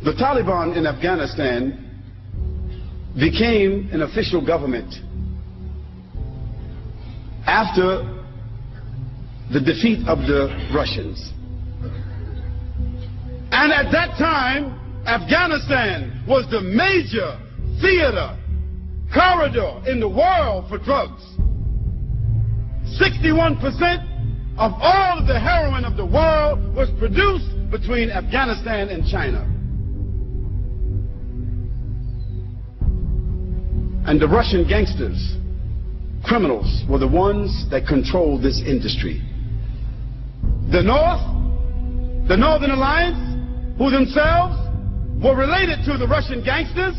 The Taliban in Afghanistan became an official government after the defeat of the Russians. And at that time, Afghanistan was the major theater, corridor in the world for drugs. 61% of all of the heroin of the world was produced between Afghanistan and China. And the Russian gangsters, criminals, were the ones that controlled this industry. The North, the Northern Alliance, who themselves were related to the Russian gangsters,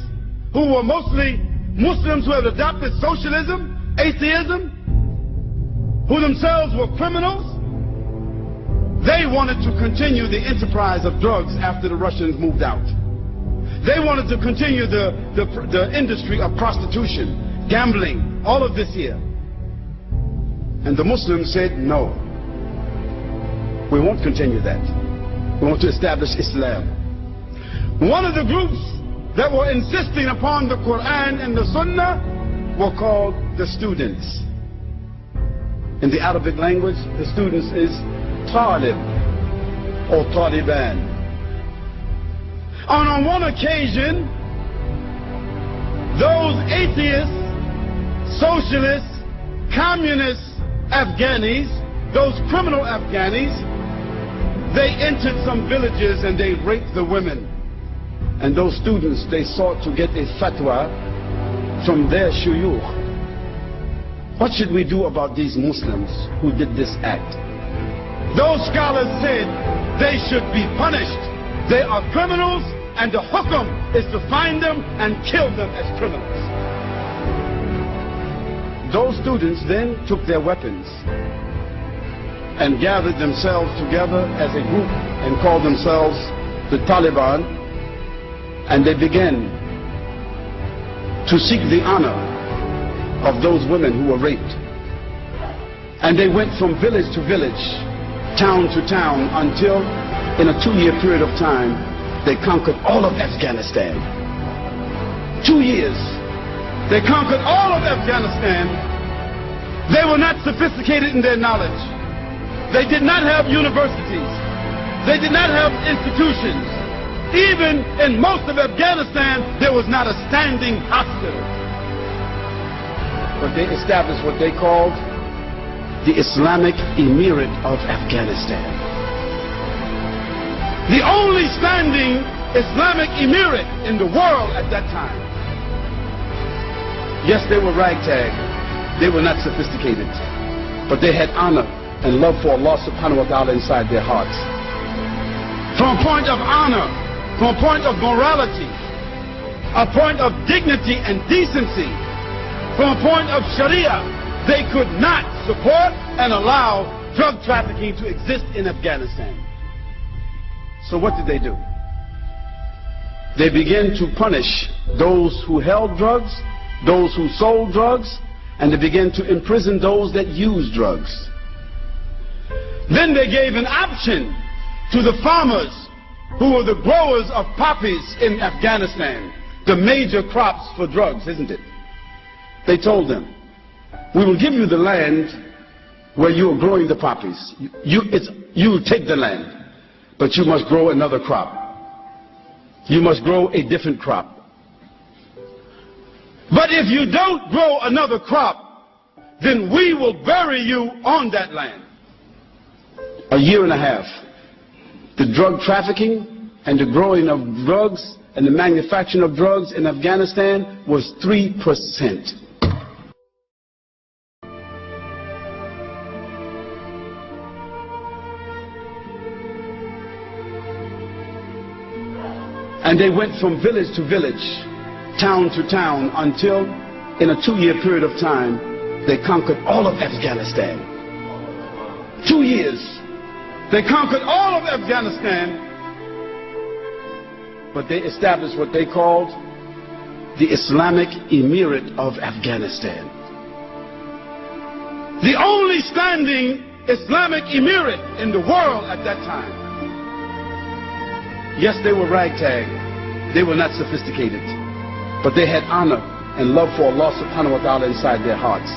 who were mostly Muslims who had adopted socialism, atheism, who themselves were criminals. They wanted to continue the enterprise of drugs after the Russians moved out. They wanted to continue the industry of prostitution, gambling, all of this here. And the Muslims said, no, we won't continue that. We want to establish Islam. One of the groups that were insisting upon the Quran and the Sunnah were called the students. In the Arabic language, the students is Talib or Taliban. And on one occasion, those atheists, socialists, communist Afghanis, those criminal Afghanis, they entered some villages and they raped the women. And those students, they sought to get a fatwa from their shuyukh. What should we do about these Muslims who did this act? Those scholars said they should be punished. They are criminals, and the hukum is to find them and kill them as criminals. Those students then took their weapons and gathered themselves together as a group and called themselves the Taliban, and they began to seek the honor of those women who were raped. And they went from village to village, town to town, until in a 2-year period of time they conquered all of Afghanistan. 2 years they conquered all of Afghanistan. They were not sophisticated in their knowledge. They did not have universities. They did not have institutions. Even in most of Afghanistan there was not a standing hospital. But they established what they called the Islamic Emirate of Afghanistan. The only standing Islamic Emirate in the world at that time. Yes, they were ragtag. They were not sophisticated. But they had honor and love for Allah subhanahu wa ta'ala inside their hearts. From a point of honor, from a point of morality, a point of dignity and decency, from a point of Sharia, they could not support and allow drug trafficking to exist in Afghanistan. So what did they do? They began to punish those who held drugs, those who sold drugs, and they began to imprison those that used drugs. Then they gave an option to the farmers who were the growers of poppies in Afghanistan, the major crops for drugs, isn't it? They told them, we will give you the land where you are growing the poppies. You take the land, but you must grow another crop. You must grow a different crop. But if you don't grow another crop, then we will bury you on that land. A year and a half, the drug trafficking and the growing of drugs and the manufacturing of drugs in Afghanistan was 3%. And they went from village to village, town to town, until in a 2-year period of time they conquered all of Afghanistan. 2 years they conquered all of Afghanistan, but they established what they called the Islamic Emirate of Afghanistan. The only standing Islamic Emirate in the world at that time. Yes, they were ragtag. they were not sophisticated, but they had honor and love for Allah subhanahu wa ta'ala inside their hearts.